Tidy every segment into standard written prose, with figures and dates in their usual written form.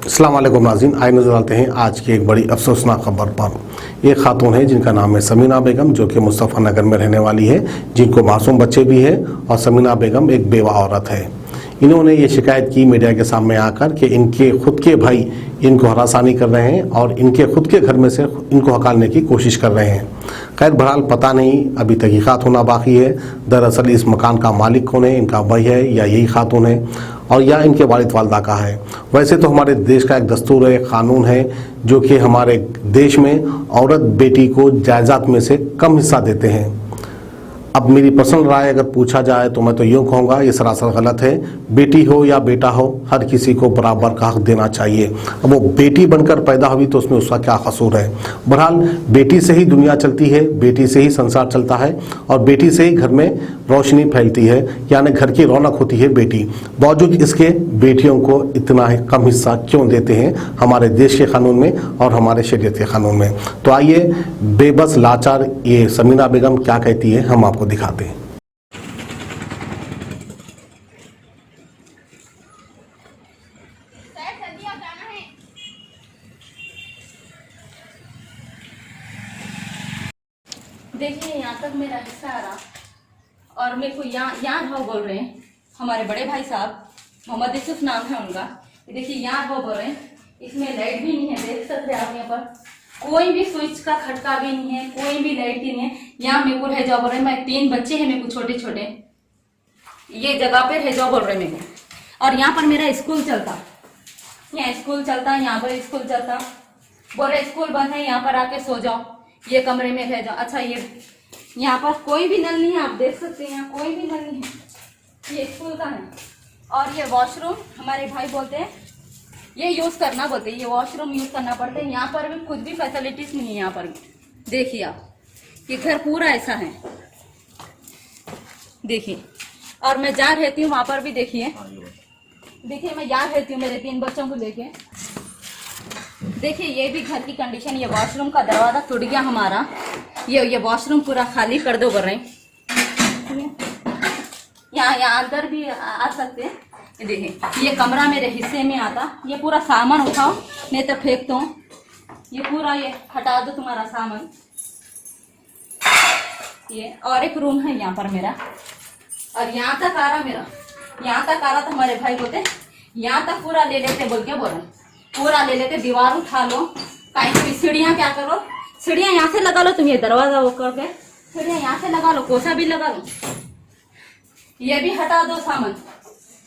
अस्सलाम वालेकुम नाज़रीन, आइए नजर डालते हैं आज की एक बड़ी अफसोसनाक खबर पर। एक खातून है जिनका नाम है समीना बेगम, जो कि मुस्तफ़ानगर में रहने वाली है, जिनको मासूम बच्चे भी है और समीना बेगम एक बेवा औरत है। इन्होंने ये शिकायत की मीडिया के सामने आकर कि इनके खुद के भाई इनको हरासानी कर रहे हैं और इनके खुद के घर में से इनको हकालने की कोशिश कर रहे हैं। खैर बहरहाल पता नहीं, अभी तहकीकात होना बाकी है। दरअसल इस मकान का मालिक कौन है, इनका भाई है या यही खातून है और या इनके वालिद वालदा का है। वैसे तो हमारे देश का एक दस्तूर है, कानून है, जो कि हमारे देश में औरत बेटी को जायदाद में से कम हिस्सा देते हैं। अब मेरी पर्सनल राय अगर पूछा जाए तो मैं तो यूँ कहूँगा ये सरासर गलत है। बेटी हो या बेटा हो, हर किसी को बराबर का हक देना चाहिए। अब वो बेटी बनकर पैदा हुई तो उसमें उसका क्या कसूर है। बहरहाल बेटी से ही दुनिया चलती है, बेटी से ही संसार चलता है और बेटी से ही घर में रोशनी फैलती है, यानी घर की रौनक होती है बेटी। बावजूद इसके बेटियों को इतना कम हिस्सा क्यों देते हैं हमारे देश के कानून में और हमारे शरीयत के कानून में। तो आइए बेबस लाचार ये समीना बेगम क्या कहती है हम आपको दिखाते हैं। देखिए यहाँ तक मेरा हिस्सा आ रहा और मेरे को यहाँ रहो बोल रहे हैं हमारे बड़े भाई साहब, मोहम्मद यूसुफ नाम है उनका। देखिए यहाँ रहो बोल रहे हैं, इसमें लाइट भी नहीं है, देख सकते हैं आप। यहाँ पर कोई भी स्विच का खटका भी नहीं है, कोई भी लाइट ही नहीं है। यहाँ मेरे को रह जाओ बोल रहे हैं, मैं 3 बच्चे हैं मेरे को छोटे छोटे, ये जगह पे रह जाओ बोल रहे हैं मेरे को। और यहाँ पर मेरा स्कूल चलता, यहाँ स्कूल चलता, यहाँ पर स्कूल चलता, बोल रहे स्कूल बंद है, यहाँ पर आके सो जाओ, ये कमरे में रह जाओ। अच्छा ये यहाँ पर कोई भी नल नहीं है, आप देख सकते हैं यहाँ कोई भी नल नहीं है, ये स्कूल का है। और ये वॉशरूम हमारे भाई बोलते हैं ये यूज करना, बोलते हैं ये वॉशरूम यूज करना पड़ता है। यहाँ पर भी कुछ भी फैसिलिटीज नहीं है। यहाँ पर भी देखिए आप, ये घर पूरा ऐसा है, देखिए। और मैं जहाँ रहती हूँ वहां पर भी देखिए, देखिए मैं यहाँ रहती हूँ मेरे 3 बच्चों को लेके। देखिए ये भी घर की कंडीशन, ये वॉशरूम का दरवाजा टूट गया हमारा, ये वॉशरूम पूरा खाली कर दो बोल रहे हैं। यहाँ अंदर भी आ सकते हैं। देखिए ये कमरा मेरे हिस्से में आता, ये पूरा सामान उठाओ नहीं तो फेंक दो, ये पूरा ये हटा दो तुम्हारा सामान। ये और एक रूम है यहाँ पर मेरा, और यहाँ तक आ रहा मेरा, यहाँ तक आ रहा तो हमारे भाई बोलते यहाँ तक पूरा ले लेते बोल के बोल रहे, पूरा ले लेते, दीवार उठा लो, कहीं सीढ़ियाँ क्या करो, सीढ़ियाँ यहाँ से लगा लो तुम, ये दरवाजा वो करके सीढ़ियाँ यहाँ से लगा लो, कोसा भी लगा लो, ये भी हटा दो सामान।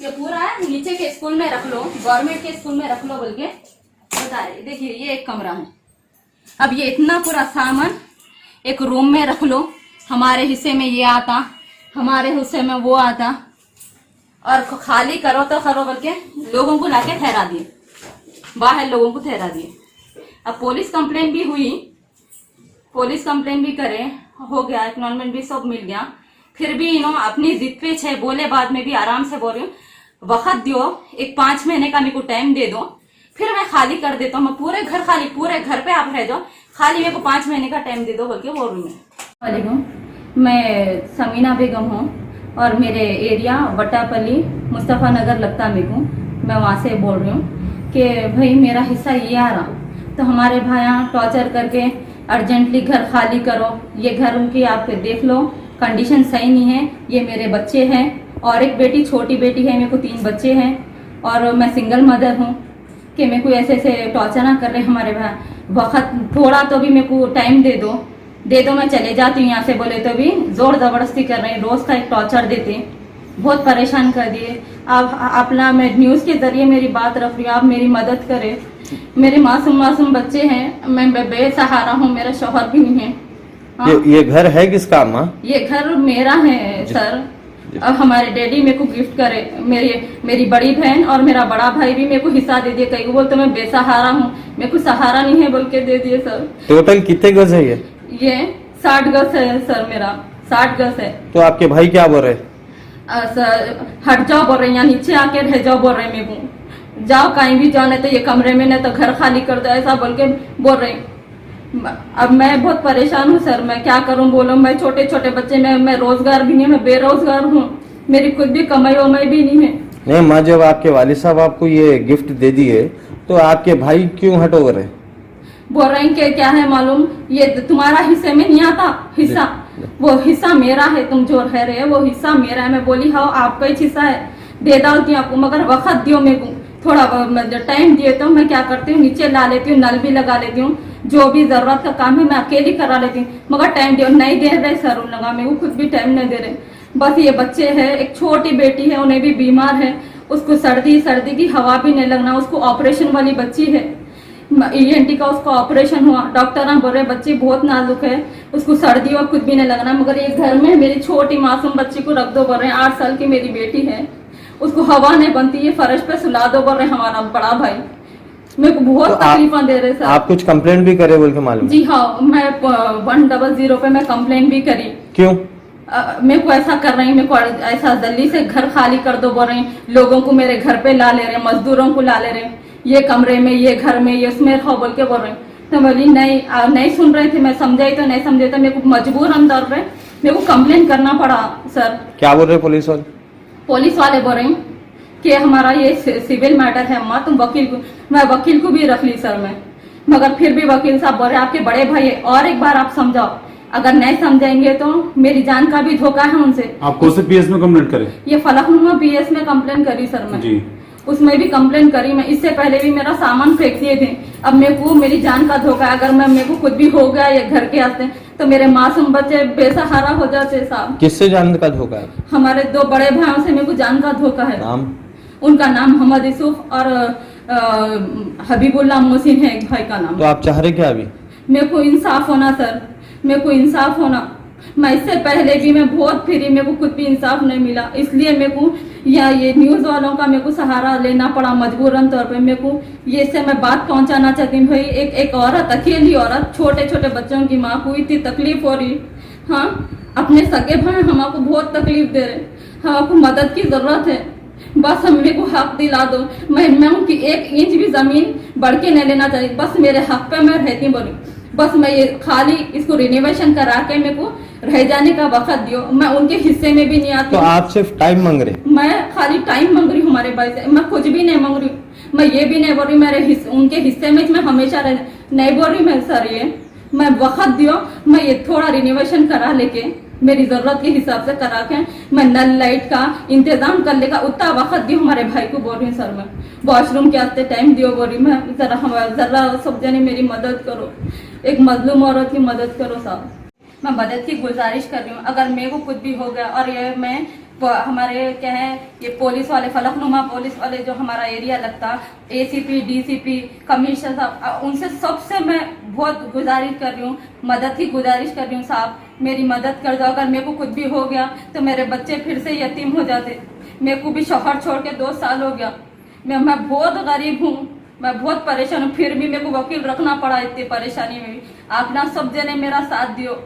ये पूरा है नीचे के स्कूल में रख लो, गवर्नमेंट के स्कूल में रख लो बोल के बता रहे। देखिए ये एक कमरा है, अब ये इतना पूरा सामान एक रूम में रख लो, हमारे हिस्से में ये आता, हमारे हिस्से में वो आता, और खाली करो तो करो बोल के लोगों को लाके ठहरा दिए, बाहर लोगों को ठहरा दिए। अब पुलिस कंप्लेंट भी हुई, पुलिस कंप्लेंट भी करे, हो गया, एक्नॉलेजमेंट भी सब मिल गया, फिर भी इन्होंने अपनी जिद पे छे बोले, बाद में भी आराम से बोल रही हूँ वक्त दियो, एक 5 महीने का मेरे को टाइम दे दो, फिर मैं खाली कर देता हूँ, मैं पूरे घर खाली, पूरे घर पे आप रह जाओ, खाली मेरे को 5 महीने का टाइम दे दो बोल के बोल रही हूँ। वालेकुम, मैं समीना बेगम हूँ और मेरे एरिया वटापल्ली मुस्तफ़ानगर लगता मेरे को, मैं वहाँ से बोल रही हूँ कि भाई मेरा हिस्सा ये आ रहा, तो हमारे भाइयाँ टॉर्चर करके अर्जेंटली घर खाली करो, ये घर उनकी आप देख लो, कंडीशन सही नहीं है, ये मेरे बच्चे हैं और एक बेटी, छोटी बेटी है, मेरे को 3 बच्चे हैं और मैं सिंगल मदर हूँ, कि मेरे को ऐसे ऐसे टॉर्चर ना कर रहे हमारे भाई। वक्त थोड़ा तो भी मेरे को टाइम दे दो मैं चले जाती हूँ यहाँ से, बोले तो भी जोर जबरदस्ती कर रहे हैं, रोज का एक टॉर्चर देते, बहुत परेशान कर दिए। आप मैं न्यूज़ के जरिए मेरी बात रख रही हूँ, आप मेरी मदद करें, मेरे मासूम बच्चे हैं, मैं बेसहारा हूँ, मेरा शौहर भी नहीं है। ये घर है किसका माँ? ये घर मेरा है सर, अब हमारे डैडी मेरे को गिफ्ट करे, मेरी बड़ी बहन और मेरा बड़ा भाई भी मेरे को हिस्सा दे दिए, कहीं बोलते मैं बेसहारा हूँ, मेरे को सहारा नहीं है बोल के दे दिए सर। टोटल कितने गज है ये 60 गज है सर, मेरा 60 गज है। तो आपके भाई क्या बोल रहे? सर हट जाओ बोल रहे, यहाँ नीचे आके रह जाओ बोल रहे, मेरे को जाओ कहीं भी जाओ, नहीं तो ये कमरे में, नहीं तो घर खाली कर दो, ऐसा बोल के बोल रहे। अब मैं बहुत परेशान हूँ सर, मैं क्या करूँ बोलो, मैं छोटे छोटे बच्चे, मैं रोजगार भी नहीं, मैं बेरोजगार हूँ, मेरी खुद भी कमाई वमाई भी नहीं है। नहीं माँ, जब आपके वालिद साहब आपको ये गिफ्ट दे दिए तो आपके भाई क्यों हटो रहे? बोल रहे हैं कि क्या है मालूम, ये तुम्हारा हिस्से में नहीं आता हिस्सा, वो हिस्सा मेरा है, तुम जो रह रहे हो वो हिस्सा मेरा है। मैं बोली हाँ आपका ही हिस्सा है, दे डालती हूँ आपको, मगर वक्त दियो मेरे को, थोड़ा टाइम दिए तो मैं क्या करती हूँ नीचे ला लेती हूँ, नल भी लगा लेती हूँ, जो भी जरूरत का काम है मैं अकेली करा लेती हूँ, मगर टाइम दियो नहीं दे रहे सर उन लगा, मेरे को खुद भी टाइम नहीं दे रहे। बस ये बच्चे है, एक छोटी बेटी है, उन्हें भी बीमार है, उसको सर्दी की हवा भी नहीं लगना, उसको ऑपरेशन वाली बच्ची है, ENT का उसका ऑपरेशन हुआ, डॉक्टर बोल रहे बच्ची बहुत नाजुक है, उसको सर्दी और कुछ भी नहीं लगना, मगर ये घर में मेरी छोटी मासूम बच्ची को रख दो बोल रहे हैं, 8 साल की मेरी बेटी है, उसको हवा नहीं बनती है, फर्श पे सुला दो बोल रहे हमारा बड़ा भाई, मेरे को बहुत तो तकलीफा दे रहे सर। आप कुछ कंप्लेंट भी करे बोल के मालूम? जी हाँ, मैं 100 पे मैं कंप्लेंट भी करी। क्यों? मेरे को ऐसा कर रही, मेरे को ऐसा जल्दी से घर खाली कर दो बोल रहे हैं, लोगों को मेरे घर पे ला ले रहे हैं, मजदूरों को ला ले रहे हैं, ये कमरे में, ये घर में, ये उसमें रहो बोल के बोल रहे हैं। तो बोली नहीं सुन रहे थे, मैं समझाई तो नहीं समझे, तो मेरे को मजबूर अंदर रहे, मेरे को कंप्लेन करना पड़ा सर। क्या बोल रहे पुलिस वाले? पुलिस वाले बोल रहे हैं कि हमारा ये सिविल मैटर है अम्मा, तुम वकील को, मैं वकील को भी रख ली सर मैं, मगर फिर भी वकील साहब बोल रहे आपके बड़े भाई है, और एक बार आप समझाओ, अगर नहीं समझेंगे तो मेरी जान का भी धोखा है उनसे। आप कौन से PS में कंप्लेंट करें? ये फलकनुमा PS में कंप्लेन करी सर मैं जी, उसमें भी कंप्लेन करी मैं, इससे पहले भी मेरा सामान फेंक दिए थे, अब मेरे को मेरी जान का धोखा, अगर मेरे को कुछ भी हो गया ये घर के आते तो मेरे मासूम बच्चे बेसहारा हो जाते साहब। किससे जान का धोखा है? हमारे 2 बड़े भाइयों से मेरे को जान का धोखा है। नाम? उनका नाम मोहम्मद यूसुफ और हबीबुल्लाह मोहसिन है एक भाई का नाम। तो आप चाह रहे क्या अभी? मेरे को इंसाफ होना सर, मेरे को इंसाफ होना, मैं इससे पहले भी मैं बहुत फिरी, मेरे को कुछ भी इंसाफ नहीं मिला, इसलिए मेरे को या ये न्यूज वालों का मेरे को सहारा लेना पड़ा मजबूरन तौर पे। मेरे को ये से मैं बात पहुंचाना चाहती हूँ भाई, एक औरत, अकेली औरत, छोटे छोटे बच्चों की माँ को इतनी तकलीफ हो रही, हाँ अपने सगे भाई हमको बहुत तकलीफ दे रहे, हमको मदद की जरूरत है, बस मेरे को हक दिला दो। मैं उनकी 1 इंच भी जमीन बढ़ के नहीं लेना चाहिए, बस मेरे हक पे मैं रहती बोली, बस मैं ये खाली इसको रिनोवेशन करा के मेरे को रह जाने का वक्त दियो, मैं उनके हिस्से में भी नहीं आती। तो आप सिर्फ टाइम मांग रहे? मैं खाली टाइम मांग रही हूँ हमारे भाई से, मैं कुछ भी नहीं मांग रही, मैं ये भी नहीं बोल रही मेरे उनके हिस्से में मैं हमेशा नहीं बोल रही मैं सर, ये मैं वक्त दियो, मैं ये थोड़ा रिनोवेशन करा लेके मेरी जरूरत के हिसाब से करा के मैं नल लाइट का इंतजाम कर लेगा, उतना वक्त दियो हमारे भाई को बोल रही हूँ सर, मैं वॉशरूम के आस्ते टाइम दियो बोल रही, मैं जरा सब जने मेरी मदद करो, एक मजलूम औरत की मदद करो साहब, मैं मदद की गुजारिश कर रही हूँ। अगर मेरे को कुछ भी हो गया और ये मैं हमारे क्या है ये पुलिस वाले, फलकनुमा पुलिस वाले जो हमारा एरिया लगता, ACP DCP कमिश्नर साहब, उनसे सबसे मैं बहुत गुजारिश कर रही हूँ, मदद की गुजारिश कर रही हूँ साहब, मेरी मदद कर दो। अगर मेरे को कुछ भी हो गया तो मेरे बच्चे फिर से यतीम हो जाते, मेरे को भी शौहर छोड़ के 2 साल हो गया, मैं बहुत गरीब हूँ, मैं बहुत परेशान हूँ, फिर भी मेरे को वकील रखना पड़ा इतनी परेशानी में भी। आप ना सब जने मेरा साथ दियो,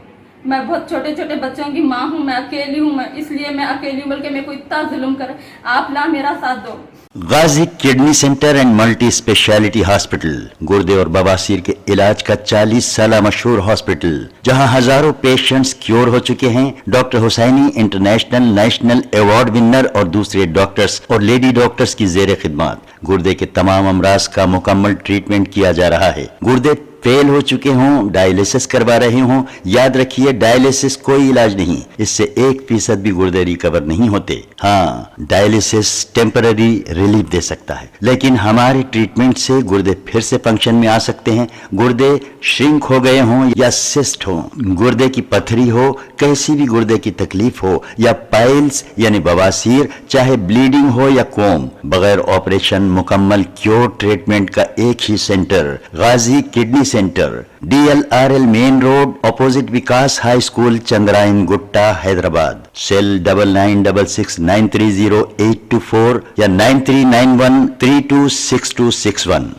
मैं बहुत छोटे छोटे बच्चों की माँ हूँ, मैं अकेली हूँ, मैं इसलिए मैं अकेली हूँ, बल्कि मेरे को इतना जुल्म कर, आप ना मेरा साथ दो। Ghazi kidney centre and multi speciality hospital, गुर्दे और बवासीर के इलाज का 40 साल मशहूर हॉस्पिटल, जहां हजारों पेशेंट्स क्योर हो चुके हैं। Doctor Husaini international national award winner और दूसरे डॉक्टर्स और लेडी डॉक्टर्स की जेर खिदमत गुर्दे के तमाम अमराज का मुकम्मल ट्रीटमेंट किया जा रहा है। गुर्दे फेल हो चुके हों, डायलिसिस करवा रहे हों, याद रखिए डायलिसिस कोई इलाज नहीं, इससे 1% भी गुर्दे रिकवर नहीं होते। हाँ, डायलिसिस टेम्पररी रिलीफ दे सकता है, लेकिन हमारे ट्रीटमेंट से गुर्दे फिर से फंक्शन में आ सकते हैं। गुर्दे श्रिंक हो गए हों या सिस्ट हो, गुर्दे की पथरी हो, कैसी भी गुर्दे की तकलीफ हो, या पाइल्स यानी बवासीर, चाहे ब्लीडिंग हो या कोम, बगैर ऑपरेशन मुकम्मल क्योर ट्रीटमेंट का एक ही centre, Ghazi kidney centre, DLRL main road, opposite Vikas high school, Chandrayangutta, Hyderabad. Cell 9966930824 या 9391326261।